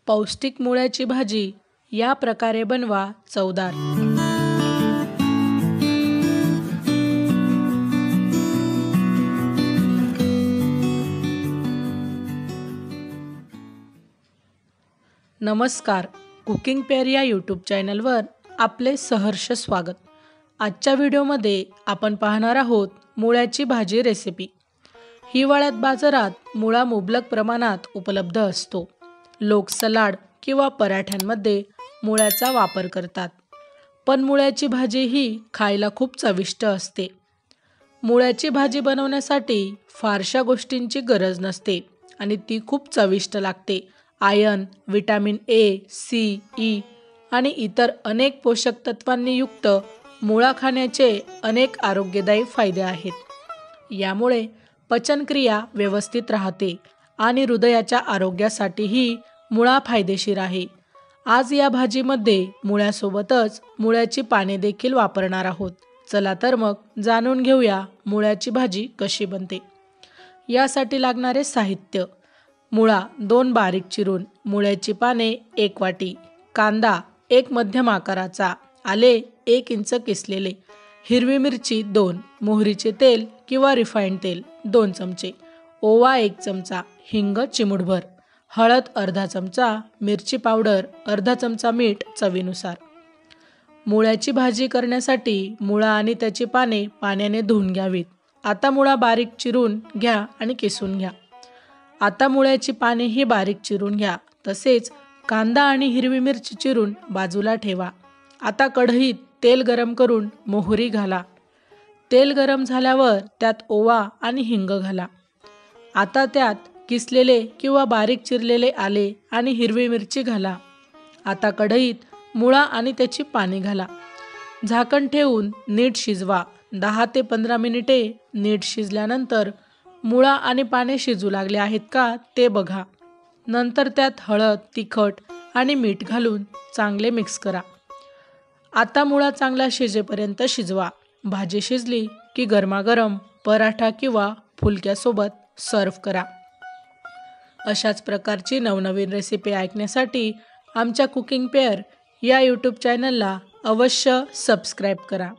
पौष्टिक मुळ्याची भाजी या प्रकारे बनवा चवदार। नमस्कार, कुकिंग पेअर या यूट्यूब चॅनलवर आपले सहर्ष स्वागत। आजच्या व्हिडिओमध्ये आपण पाहणार आहोत मुळ्याची भाजी रेसिपी। हिवाळ्यात बाजारात मुळा मुबलक प्रमाणात उपलब्ध असतो। लोक सलाड किंवा पराठ्यांमध्ये मुळ्याचा वापर करतात, पण मुळ्याची भाजी ही खायला खूप चविष्ट असते। मुळ्याची भाजी बनवण्यासाठी फारशा गोष्टींची गरज नसते आणि ती खूप चविष्ट लागते। Iron, vitamin A, C, E आणि इतर अनेक पोषक तत्वांनी युक्त मुळा खाण्याचे अनेक आरोग्यदायी फायदे आहेत। यामुळे पचनक्रिया व्यवस्थित राहते आणि हृदयाच्या आरोग्यासाठीही मुळा फायदेशीर आहे। आज या भाजीमध्ये मुळ्यासोबतच मुळ्याची पाने देखील वापरणार आहोत। चला तर मग जाणून घेऊया मुळ्याची भाजी कशी बनते। यासाठी लागणारे साहित्य: मुळा 2 बारीक चिरून, मुळ्याची पाने 1 वाटी, कांदा 1 मध्यम आकाराचा, आले 1 इंच किसलेले, हिरवी मिरची 2, मोहरीचे तेल किंवा रिफाइंड तेल 2 चमचे, ओवा 1 चमचा, हिंग चिमूटभर, हळद अर्धा चमचा, मिरची पावडर अर्धा चमचा, मीठ चवीनुसार। मुळ्याची भाजी करण्यासाठी मुळा आणि त्याची पाने पाण्याने धुवून घ्यावीत। आता मुळा बारीक चिरून घ्या आणि किसून घ्या। आता मुळ्याची पानेही बारीक चिरून घ्या। तसेच कांदा आणि हिरवी मिरची चिरून बाजूला ठेवा। आता कढईत तेल गरम करून मोहरी घाला। तेल गरम झाल्यावर त्यात ओवा आणि हिंग घाला। आता त्यात किसलेले किंवा बारीक चिरलेले आले आणि हिरवी मिरची घाला। आता कढईत मुळा आणि त्याची पाने घाला। झाकण ठेवून नीट शिजवा। 10 ते 15 मिनिटे नीट शिजल्यानंतर मुळा आणि पाने शिजू लागले आहेत का ते बघा। नंतर त्यात हळद, तिखट आणि मीठ घालून चांगले मिक्स करा। आता मुळा चांगला शिजेपर्यंत शिजवा। भाजी शिजली की गरमागरम पराठा किंवा फुलक्यासोबत सर्व्ह करा। अशाच प्रकारची नवनवीन रेसिपी ऐकण्यासाठी आमच्या कुकिंग पेअर या यूट्यूब चॅनलला अवश्य सबस्क्राईब करा।